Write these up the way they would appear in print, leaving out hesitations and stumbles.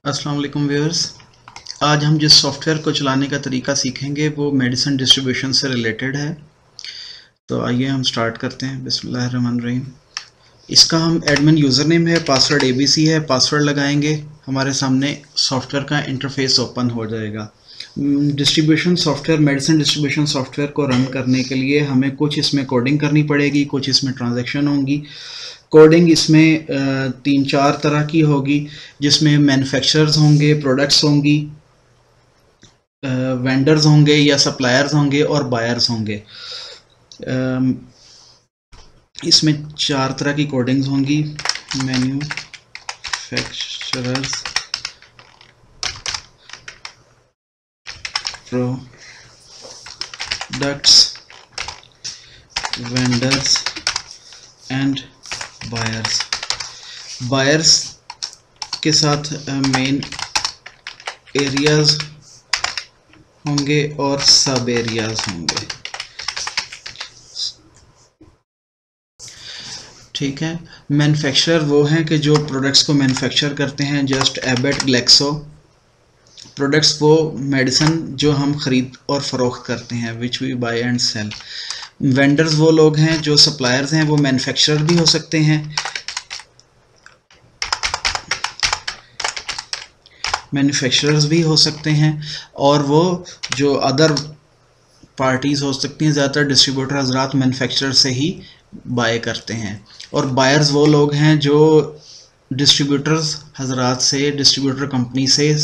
अस्सलाम वालेकुम व्यूअर्स। आज हम जिस सॉफ्टवेयर को चलाने का तरीका सीखेंगे वो मेडिसिन डिस्ट्रीब्यूशन से रिलेटेड है। तो आइए हम स्टार्ट करते हैं। बिस्मिल्लाहिर्रहमानिर्रहीम। इसका हम एडमिन यूज़र नेम है, पासवर्ड ABC है। पासवर्ड लगाएंगे, हमारे सामने सॉफ्टवेयर का इंटरफेस ओपन हो जाएगा। Distribution software, medicine distribution software को रन करने के लिए हमें कुछ इसमें कोडिंग करनी पड़ेगी, कुछ इसमें ट्रांजैक्शन होंगी। कोडिंग इसमें 3-4 तरह की होगी, जिसमें मैन्युफैक्चरर्स होंगे, प्रोडक्ट्स होंगी, वेंडर्स होंगे या सप्लायर्स होंगे और बायर्स होंगे। इसमें 4 तरह की कोडिंग्स होंगी। Manufacturers, products, vendors and buyers. Buyers के साथ मेन एरियाज होंगे और सब एरियाज होंगे। ठीक है। मैन्युफैक्चरर वो हैं कि जो प्रोडक्ट्स को मैन्युफैक्चर करते हैं, जस्ट एबेट, ग्लेक्सो। प्रोडक्ट्स वो मेडिसिन जो हम ख़रीद और फ़रोख्त करते हैं, which we buy and sell. Vendors वो लोग हैं जो सप्लायर्स हैं, वो मैन्युफैक्चरर भी हो सकते हैं, मैन्युफैक्चरर्स भी हो सकते हैं, और वो जो अदर पार्टीज़ हो सकती हैं। ज़्यादातर डिस्ट्रीब्यूटर हजरात मैन्युफैक्चरर से ही बाय करते हैं। और बायर्स वो लोग हैं जो डिस्ट्रीब्यूटर्स हजरात से, डिस्ट्रीब्यूटर कंपनी से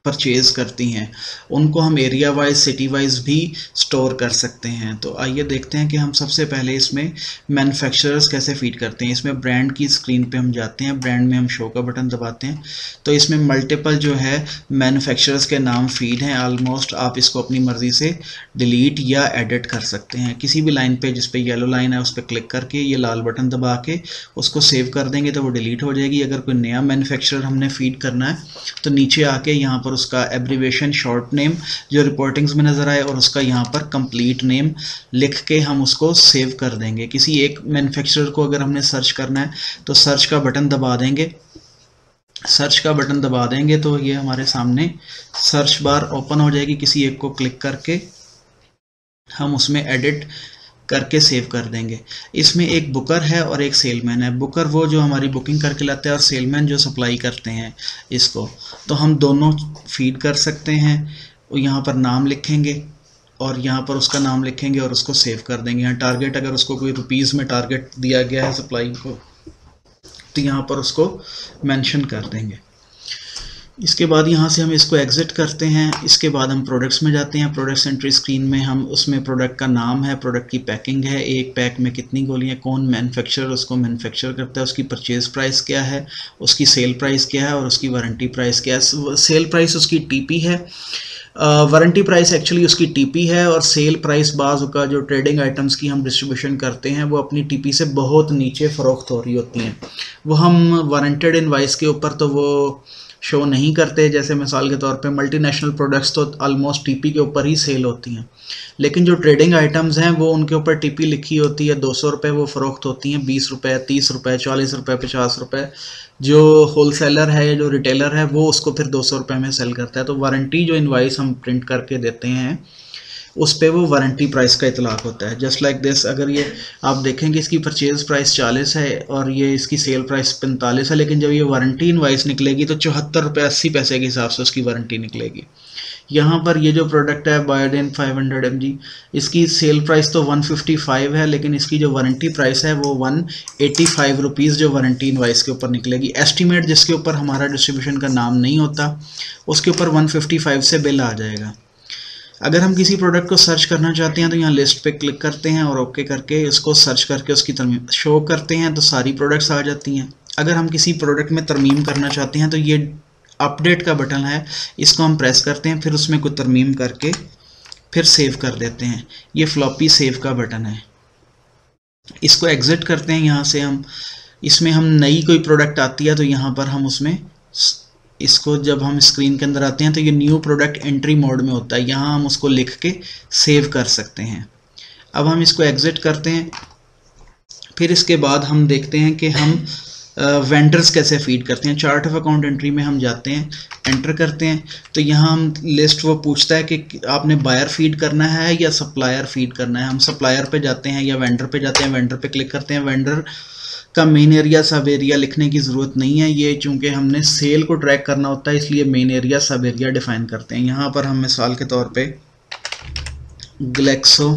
परचेज करती हैं। उनको हम एरिया वाइज, सिटी वाइज भी स्टोर कर सकते हैं। तो आइए देखते हैं कि हम सबसे पहले इसमें मैन्युफैक्चरर्स कैसे फीड करते हैं। इसमें ब्रांड की स्क्रीन पे हम जाते हैं, ब्रांड में हम शो का बटन दबाते हैं तो इसमें मल्टीपल जो है मैन्युफैक्चरर्स के नाम फीड हैं। ऑलमोस्ट आप इसको अपनी मर्ज़ी से डिलीट या एडिट कर सकते हैं। किसी भी लाइन पे जिस पे येलो लाइन है उस पर क्लिक करके ये लाल बटन दबा के उसको सेव कर देंगे तो वो डिलीट हो जाएगी। अगर कोई नया मैन्युफैक्चरर हमने फीड करना है तो नीचे आके यहाँ पर उसका एब्रीवेशन, शॉर्ट नेम जो रिपोर्टिंग्स में नज़र आए और उसका यहाँ पर कंप्लीट नेम लिख के हम उसको सेव कर देंगे। किसी एक मैन्युफैक्चरर को अगर हमने सर्च करना है तो सर्च का बटन दबा देंगे। सर्च का बटन दबा देंगे तो ये हमारे सामने सर्च बार ओपन हो जाएगी। किसी एक को क्लिक करके हम उसमें एडिट करके सेव कर देंगे। इसमें एक बुकर है और एक सेलमैन है। बुकर वो जो हमारी बुकिंग करके लाते हैं और सेलमैन जो सप्लाई करते हैं इसको। तो हम दोनों फीड कर सकते हैं। यहाँ पर नाम लिखेंगे और यहाँ पर उसका नाम लिखेंगे और उसको सेव कर देंगे। यहाँ टारगेट, अगर उसको कोई रुपीज़ में टारगेट दिया गया है सप्लाई को तो यहाँ पर उसको मेंशन कर देंगे। इसके बाद यहाँ से हम इसको एग्ज़िट करते हैं। इसके बाद हम प्रोडक्ट्स में जाते हैं। प्रोडक्ट्स एंट्री स्क्रीन में हम उसमें प्रोडक्ट का नाम है, प्रोडक्ट की पैकिंग है, एक पैक में कितनी गोलियाँ, कौन मैन्युफैक्चरर उसको मैन्युफैक्चर करता है, उसकी परचेज़ प्राइस क्या है, उसकी सेल प्राइस क्या है और उसकी वारंटी प्राइस क्या है। सेल प्राइस उसकी TP है, वारंटी प्राइस एक्चुअली उसकी TP है, और सेल प्राइस बाज़ का जो ट्रेडिंग आइटम्स की हम डिस्ट्रीब्यूशन करते हैं वो अपनी TP से बहुत नीचे फ़रोख्त हो रही होती हैं। वो हम वारंटेड इनवाइस के ऊपर तो वो शो नहीं करते। जैसे मिसाल के तौर पे मल्टीनेशनल प्रोडक्ट्स तो ऑलमोस्ट TP के ऊपर ही सेल होती हैं, लेकिन जो ट्रेडिंग आइटम्स हैं वो उनके ऊपर TP लिखी होती है। 200 रुपये वो फ़रोख्त होती हैं, 20 रुपये, 30 रुपये, 40 रुपये, 50 रुपये। जो होलसेलर है या जो रिटेलर है वो उसको फिर 200 रुपये में सेल करता है। तो वारंटी जो इनवाइस हम प्रिंट करके देते हैं उस पे वो वारंटी प्राइस का इतलाक होता है। जस्ट लाइक दिस, अगर ये आप देखेंगे इसकी परचेज़ प्राइस 40 है और ये इसकी सेल प्राइस 45 है, लेकिन जब ये वारंटी इनवाइस निकलेगी तो 74 रुपये 80 पैसे के हिसाब से उसकी वारंटी निकलेगी। यहाँ पर ये जो प्रोडक्ट है बायोडेन 500 mg, इसकी सेल प्राइस तो 155 है, लेकिन इसकी जो वारंटी प्राइस है वो 185 रुपीज़ जो वारंटी इनवाइस के ऊपर निकलेगी। एस्टीमेट जिसके ऊपर हमारा डिस्ट्रीब्यूशन का नाम नहीं होता उसके ऊपर 155 से बिल आ जाएगा। अगर हम किसी प्रोडक्ट को सर्च करना चाहते हैं तो यहाँ लिस्ट पे क्लिक करते हैं और ओके करके इसको सर्च करके उसकी तरमीम शो करते हैं तो सारी प्रोडक्ट्स आ जाती हैं। अगर हम किसी प्रोडक्ट में तरमीम करना चाहते हैं तो ये अपडेट का बटन है, इसको हम प्रेस करते हैं, फिर उसमें कोई तरमीम करके फिर सेव कर देते हैं। ये फ्लॉपी सेव का बटन है। इसको एग्ज़िट करते हैं। यहाँ से हम इसमें हम नई कोई प्रोडक्ट आती है तो यहाँ पर हम उसमें इसको जब हम स्क्रीन के अंदर आते हैं तो ये न्यू प्रोडक्ट एंट्री मोड में होता है। यहाँ हम उसको लिख के सेव कर सकते हैं। अब हम इसको एग्ज़िट करते हैं। फिर इसके बाद हम देखते हैं कि हम वेंडर्स कैसे फीड करते हैं। चार्ट ऑफ अकाउंट एंट्री में हम जाते हैं, एंटर करते हैं, तो यहाँ हम लिस्ट वो पूछता है कि आपने बायर फीड करना है या सप्लायर फीड करना है। हम सप्लायर पे जाते हैं या वेंडर पे जाते हैं, वेंडर पे क्लिक करते हैं। वेंडर का मेन एरिया सब एरिया लिखने की ज़रूरत नहीं है, ये चूँकि हमने सेल को ट्रैक करना होता है इसलिए मेन एरिया सब एरिया डिफाइन करते हैं। यहाँ पर हम मिसाल के तौर पे ग्लेक्सो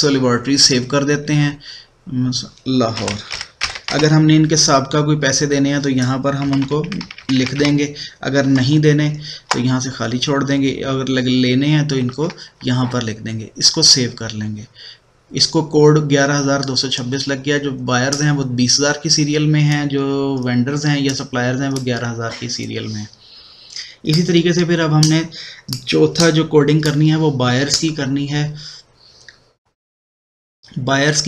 लेबोरेटरीज सेव कर देते हैं, लाहौर। अगर हमने इनके साबका कोई पैसे देने हैं तो यहाँ पर हम उनको लिख देंगे, अगर नहीं देने तो यहाँ से खाली छोड़ देंगे, अगर लेने हैं तो इनको यहाँ पर लिख देंगे, इसको सेव कर लेंगे। इसको कोड 11,226 लग गया। जो बायर्स हैं वो 20,000 की सीरियल में हैं, जो वेंडर्स हैं या सप्लायर्स हैं वो 11,000 की सीरियल में हैं। इसी तरीके से फिर अब हमने चौथा जो कोडिंग करनी है वो बायर्स की करनी है। बायर्स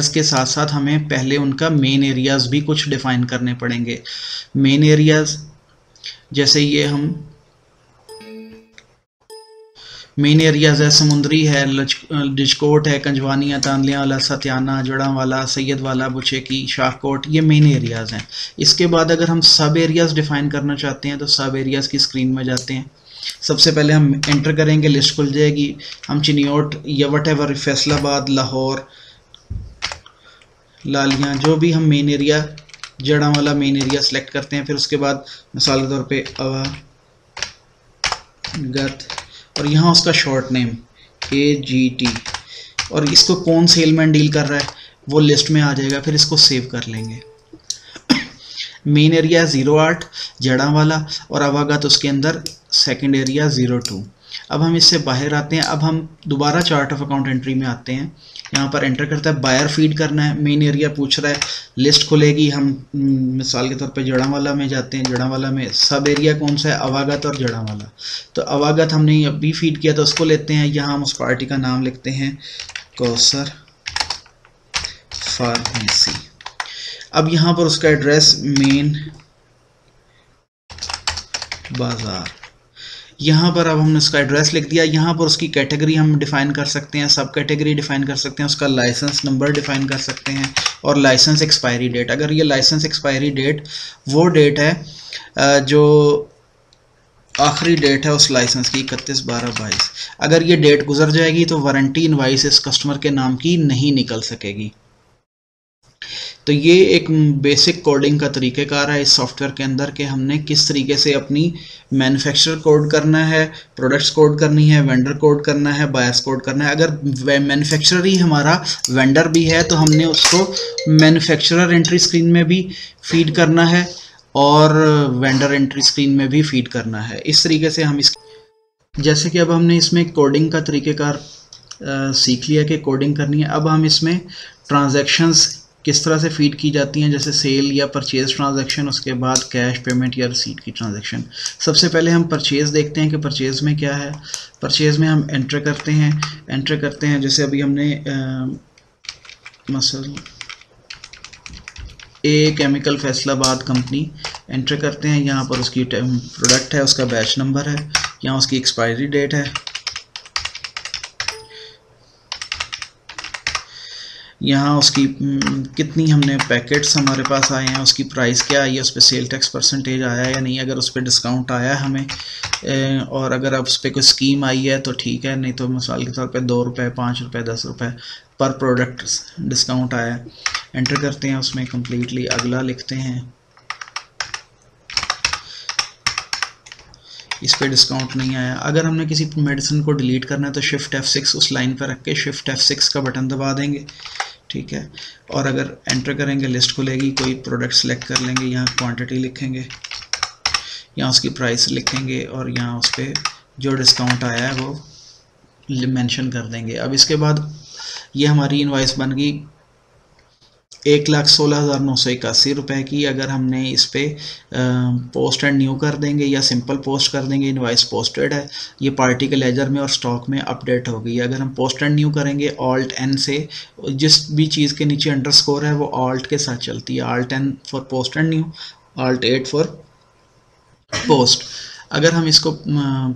के साथ साथ हमें पहले उनका मेन एरियाज भी कुछ डिफाइन करने पड़ेंगे। मेन एरियाज जैसे ये हम मेन एरियाज है, समुंदरी है, डिचकोट है, कंजवानिया, तांदलियाँ वाला, सत्याना, जड़ा वाला, सैयद वाला, बुचेकी, शाहकोट, ये मेन एरियाज हैं। इसके बाद अगर हम सब एरियाज डिफाइन करना चाहते हैं तो सब एरियाज की स्क्रीन में जाते हैं। सबसे पहले हम एंटर करेंगे, लिस्ट खुल जाएगी। हम चिन्योट या वट एवर, फैसलाबाद, लाहौर, लालियाँ, जो भी हम मेन एरिया जड़ा वाला मेन एरिया सेलेक्ट करते हैं। फिर उसके बाद मिसाल के तौर पे अवागत और यहाँ उसका शॉर्ट नेम AGT, और इसको कौन सेलमैन डील कर रहा है वो लिस्ट में आ जाएगा। फिर इसको सेव कर लेंगे। मेन एरिया 08 जड़ा वाला और अवागत उसके अंदर सेकंड एरिया 02। अब हम इससे बाहर आते हैं। अब हम दोबारा चार्ट ऑफ अकाउंट एंट्री में आते हैं। यहाँ पर एंटर करता है, बायर फीड करना है, मेन एरिया पूछ रहा है, लिस्ट खुलेगी। हम मिसाल के तौर पे जड़ा वाला में जाते हैं। जड़ा वाला में सब एरिया कौन सा है, अवागत और जड़ा वाला। तो अवागत हमने अभी फीड किया तो उसको लेते हैं। यहाँ हम उस पार्टी का नाम लिखते हैं कौसर फार्मेसी। अब यहाँ पर उसका एड्रेस मेन बाजार, यहाँ पर अब हमने उसका एड्रेस लिख दिया। यहाँ पर उसकी कैटेगरी हम डिफ़ाइन कर सकते हैं, सब कैटेगरी डिफ़ाइन कर सकते हैं, उसका लाइसेंस नंबर डिफ़ाइन कर सकते हैं और लाइसेंस एक्सपायरी डेट। अगर ये लाइसेंस एक्सपायरी डेट वो डेट है जो आखिरी डेट है उस लाइसेंस की 31/12/22, अगर ये डेट गुजर जाएगी तो वारंटी इनवाइस इस कस्टमर के नाम की नहीं निकल सकेगी। तो ये एक बेसिक कोडिंग का तरीक़ेकार है इस सॉफ्टवेयर के अंदर कि हमने किस तरीके से अपनी मैन्युफैक्चरर कोड करना है, प्रोडक्ट्स कोड करनी है, वेंडर कोड करना है, बायर्स कोड करना है। अगर मैन्युफैक्चरर ही हमारा वेंडर भी है तो हमने उसको मैन्युफैक्चरर एंट्री स्क्रीन में भी फीड करना है और वेंडर एंट्री स्क्रीन में भी फीड करना है। इस तरीके से हम जैसे कि अब हमने इसमें कोडिंग का तरीक़ेकार सीख लिया कि कोडिंग करनी है। अब हम इसमें ट्रांजैक्शंस किस तरह से फीड की जाती हैं, जैसे सेल या परचेज़ ट्रांजैक्शन, उसके बाद कैश पेमेंट या रिसीट की ट्रांजैक्शन। सबसे पहले हम परचेज़ देखते हैं कि परचेज़ में क्या है। परचेज़ में हम एंटर करते हैं जैसे अभी हमने muscle a chemical Faisalabad company enter करते हैं। यहाँ पर उसकी प्रोडक्ट है, उसका बैच नंबर है, यहाँ उसकी एक्सपायरी डेट है, यहाँ उसकी कितनी हमने पैकेट्स हमारे पास आए हैं, उसकी प्राइस क्या आई है, उस पर सेल टैक्स परसेंटेज आया है या नहीं, अगर उस पर डिस्काउंट आया है हमें, और अगर अब उस पर कोई स्कीम आई है तो ठीक है, नहीं तो मिसाल के तौर पे 2 रुपये, 5 रुपये, 10 रुपये पर प्रोडक्ट डिस्काउंट आया है। एंटर करते हैं उसमें कम्प्लीटली, अगला लिखते हैं, इस पे डिस्काउंट नहीं आया। अगर हमने किसी मेडिसिन को डिलीट करना है तो शिफ्ट F6 उस लाइन पर रख के शिफ्ट F6 का बटन दबा देंगे, ठीक है। और अगर एंटर करेंगे लिस्ट खुलेगी, कोई प्रोडक्ट सेलेक्ट कर लेंगे, यहाँ क्वांटिटी लिखेंगे, यहाँ उसकी प्राइस लिखेंगे और यहाँ उस पर जो डिस्काउंट आया है वो मेंशन कर देंगे। अब इसके बाद ये हमारी इनवॉइस बन गई 1,16,981 रुपये की। अगर हमने इस पर पोस्ट एंड न्यू कर देंगे या सिंपल पोस्ट कर देंगे, इनवॉइस पोस्टेड है, ये पार्टी के लेजर में और स्टॉक में अपडेट हो गई। अगर हम पोस्ट एंड न्यू करेंगे Alt N से, जिस भी चीज़ के नीचे अंडरस्कोर है वो Alt के साथ चलती है, Alt N for post and new, Alt 8 for post. अगर हम इसको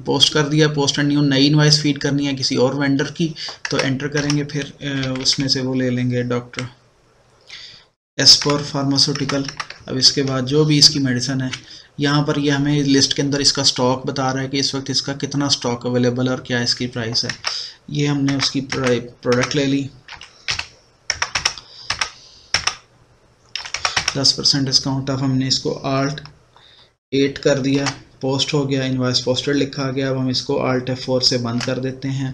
पोस्ट कर दिया, पोस्ट एंड न्यू, नई इनवाइस फीड करनी है किसी और वेंडर की, तो एंटर करेंगे, फिर उसमें से वो ले लेंगे डॉक्टर एस्पर फार्मास्यूटिकल। अब इसके बाद जो भी इसकी मेडिसिन है, यहाँ पर ये हमें लिस्ट के अंदर इसका स्टॉक बता रहा है कि इस वक्त इसका कितना स्टॉक अवेलेबल है और क्या इसकी प्राइस है। ये हमने उसकी प्रोडक्ट ले ली, 10% डिस्काउंट। अब हमने इसको Alt 8 कर दिया, पोस्ट हो गया, इनवॉइस पोस्टेड लिखा गया। अब हम इसको Alt F4 से बंद कर देते हैं।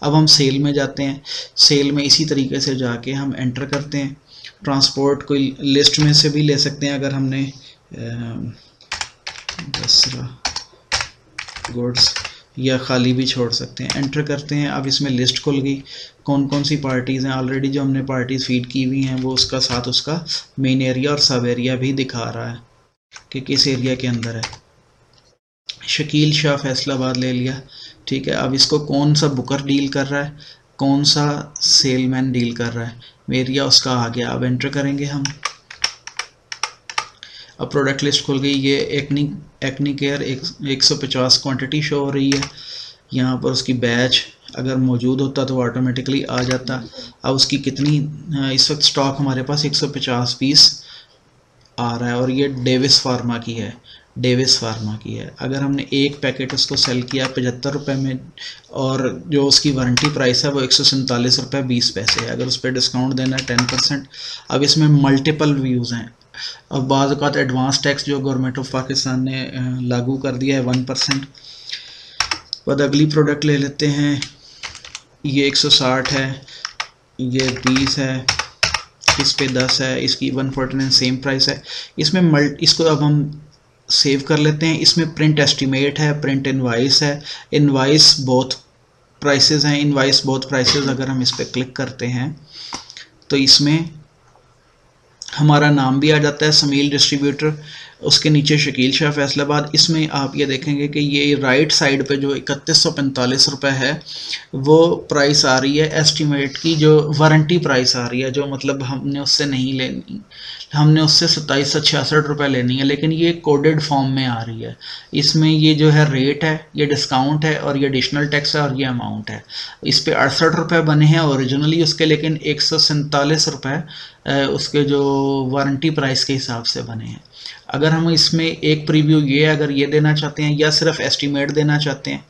अब हम सेल में जाते हैं, सेल में इसी तरीके से जाके हम एंटर करते हैं। ट्रांसपोर्ट कोई लिस्ट में से भी ले सकते हैं अगर हमने गुड्स, या खाली भी छोड़ सकते हैं। एंटर करते हैं। अब इसमें लिस्ट खुल गई, कौन कौन सी पार्टीज़ हैं। ऑलरेडी जो हमने पार्टीज़ फीड की हुई हैं वो उसका साथ उसका मेन एरिया और सब एरिया भी दिखा रहा है कि किस एरिया के अंदर है। शकील शाह फैसलाबाद ले लिया, ठीक है। अब इसको कौन सा बुकर डील कर रहा है, कौन सा सेलमैन डील कर रहा है, एरिया उसका आ गया। अब एंटर करेंगे हम। अब प्रोडक्ट लिस्ट खुल गई। ये एक्नी केयर 150 क्वांटिटी शो हो रही है। यहाँ पर उसकी बैच अगर मौजूद होता तो ऑटोमेटिकली आ जाता। अब उसकी कितनी इस वक्त स्टॉक हमारे पास 150 पीस आ रहा है और ये डेविस फार्मा की है, डेविस फार्मा की है। अगर हमने एक पैकेट उसको सेल किया 75 रुपये में और जो उसकी वारंटी प्राइस है वो 147 रुपये 20 पैसे है। अगर उस पर डिस्काउंट देना है 10%। अब इसमें मल्टीपल व्यूज़ हैं। अब बाद का एडवांस टैक्स जो गवर्नमेंट ऑफ पाकिस्तान ने लागू कर दिया है 1%। बाद अगली प्रोडक्ट ले लेते हैं। ये 160 है, ये 20 है, इस पे 10 है, इसकी 149 सेम प्राइस है। इसमें इसको अब हम सेव कर लेते हैं। इसमें प्रिंट एस्टिमेट है, प्रिंट इनवाइस है, इनवाइस बोथ प्राइसेस हैं। इनवाइस बोथ प्राइसेस अगर हम इस पर क्लिक करते हैं तो इसमें हमारा नाम भी आ जाता है, समील डिस्ट्रीब्यूटर, उसके नीचे शकील शाह फैसलाबाद। इसमें आप ये देखेंगे कि ये राइट साइड पे जो 3145 रुपये है वो प्राइस आ रही है एस्टीमेट की, जो वारंटी प्राइस आ रही है, जो मतलब हमने उससे नहीं लेनी, हमने उससे 2766 रुपये लेनी है, लेकिन ये कोडेड फॉर्म में आ रही है। इसमें ये जो है रेट है, ये डिस्काउंट है और ये एडिशनल टैक्स है और ये अमाउंट है। इस पे 68 रुपये बने हैं ओरिजिनली उसके, लेकिन 147 रुपये उसके जो वारंटी प्राइस के हिसाब से बने हैं। अगर हम इसमें एक प्रीव्यू ये अगर ये देना चाहते हैं या सिर्फ एस्टीमेट देना चाहते हैं,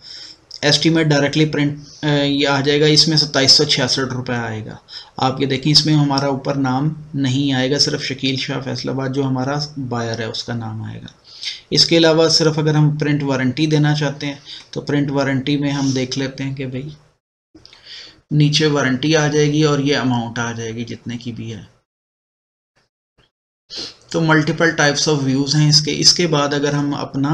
एस्टीमेट डायरेक्टली प्रिंट ये आ जाएगा। इसमें 2766 रुपये आएगा। आप ये देखें इसमें हमारा ऊपर नाम नहीं आएगा, सिर्फ शकील शाह फैसलाबाद जो हमारा बायर है उसका नाम आएगा। इसके अलावा सिर्फ अगर हम प्रिंट वारंटी देना चाहते हैं तो प्रिंट वारंटी में हम देख लेते हैं कि भाई नीचे वारंटी आ जाएगी और ये अमाउंट आ जाएगी जितने की भी है। तो मल्टीपल टाइप्स ऑफ व्यूज़ हैं इसके। इसके बाद अगर हम अपना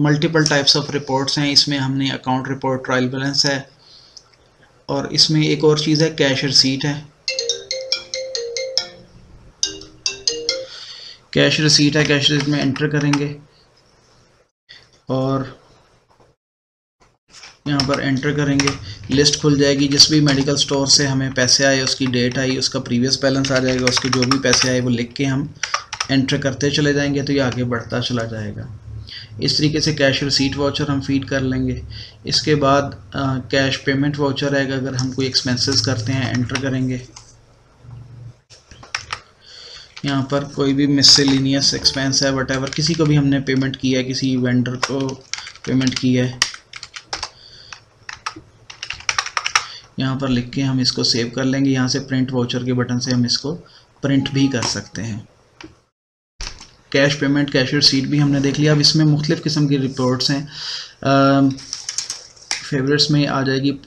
मल्टीपल टाइप्स ऑफ रिपोर्ट्स हैं, इसमें हमने अकाउंट रिपोर्ट, ट्रायल बैलेंस है और इसमें एक और चीज़ है कैश रिसीट है। कैश रिसीट है, कैश रिसीट में एंटर करेंगे और यहाँ पर एंटर करेंगे, लिस्ट खुल जाएगी। जिस भी मेडिकल स्टोर से हमें पैसे आए, उसकी डेट आई, उसका प्रीवियस बैलेंस आ जाएगा, उसके जो भी पैसे आए वो लिख के हम एंटर करते चले जाएंगे तो ये आगे बढ़ता चला जाएगा। इस तरीके से कैश रिसीट वाउचर हम फीड कर लेंगे। इसके बाद कैश पेमेंट वाउचर है, अगर हम कोई एक्सपेंसेस करते हैं एंटर करेंगे। यहाँ पर कोई भी मिससेलेनियस एक्सपेंस है, वटएवर, किसी को भी हमने पेमेंट किया है, किसी वेंडर को पेमेंट की है, यहाँ पर लिख के हम इसको सेव कर लेंगे। यहाँ से प्रिंट वाउचर के बटन से हम इसको प्रिंट भी कर सकते हैं। कैश पेमेंट, कैश रिसीट भी हमने देख लिया। अब इसमें मुख्तलिफ़ किस्म की रिपोर्ट्स हैं। फेवरेट्स में आ जाएगी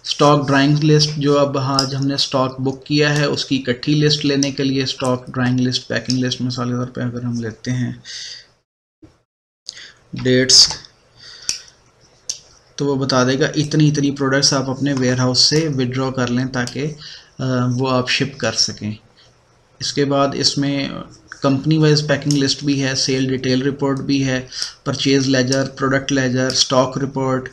स्टॉक ड्राइंग लिस्ट, जो अब आज हमने स्टॉक बुक किया है उसकी इकट्ठी लिस्ट लेने के लिए stock drawing list, packing list, मिसाल पे अगर हम लेते हैं डेट्स तो वो बता देगा इतनी इतनी प्रोडक्ट्स आप अपने वेयर हाउस से विड्रॉ कर लें ताकि वो आप शिप कर सकें। इसके बाद इसमें कंपनी वाइज पैकिंग लिस्ट भी है, सेल डिटेल रिपोर्ट भी है, purchase ledger, product ledger, stock report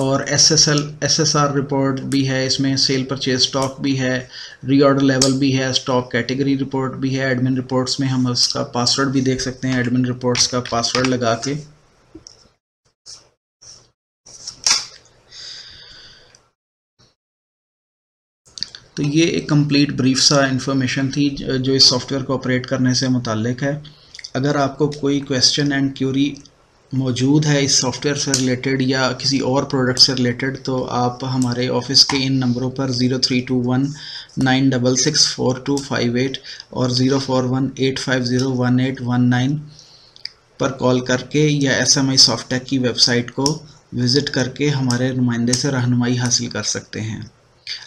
और SSR रिपोर्ट भी है इसमें, सेल परचेज स्टॉक भी है, रीऑर्डर लेवल भी है, स्टॉक कैटेगरी रिपोर्ट भी है। एडमिन रिपोर्ट्स में हम उसका पासवर्ड भी देख सकते हैं, एडमिन रिपोर्ट्स का पासवर्ड लगा के। तो ये एक कंप्लीट ब्रीफ सा इंफॉर्मेशन थी जो इस सॉफ्टवेयर को ऑपरेट करने से मुताल्लिक है। अगर आपको कोई क्वेश्चन एंड क्यूरी मौजूद है इस सॉफ्टवेयर से रिलेटेड या किसी और प्रोडक्ट से रिलेटेड, तो आप हमारे ऑफिस के इन नंबरों पर 0321966428 और 0418501819 पर कॉल करके या SMI सॉफ्टटेक की वेबसाइट को विज़िट करके हमारे नुमाइंदे से रहनुमाई हासिल कर सकते हैं।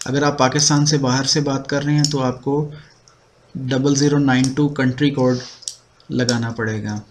अगर आप पाकिस्तान से बाहर से बात कर रहे हैं तो आपको 0092 कंट्री कोड लगाना पड़ेगा।